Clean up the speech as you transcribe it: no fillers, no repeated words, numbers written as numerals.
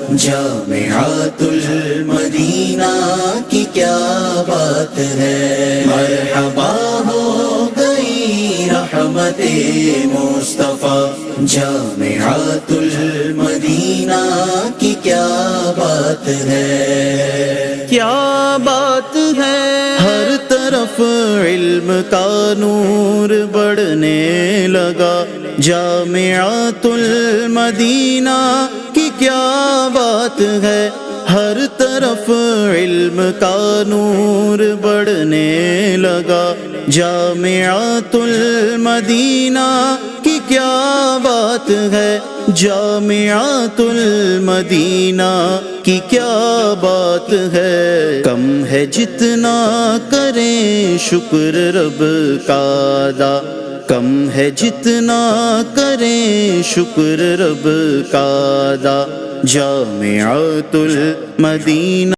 جامعۃ المدینہ کی کیا بات ہے، مرحبا ہو گئی رحمت مصطفیٰ، جامعۃ المدینہ کی کیا بات ہے، کیا بات ہے، ہر طرف علم کا نور بڑھنے لگا، جامعۃ المدینہ کی کیا بات ہے، ہر طرف علم کا نور بڑھنے لگا، جامعۃ المدینہ کی کیا بات ہے، جامعۃ المدینہ کی کیا بات ہے، کم ہے جتنا کریں شکر رب کا ادا، کم ہے جتنا کریں شکر رب کا ادا، جامعۃ المدینہ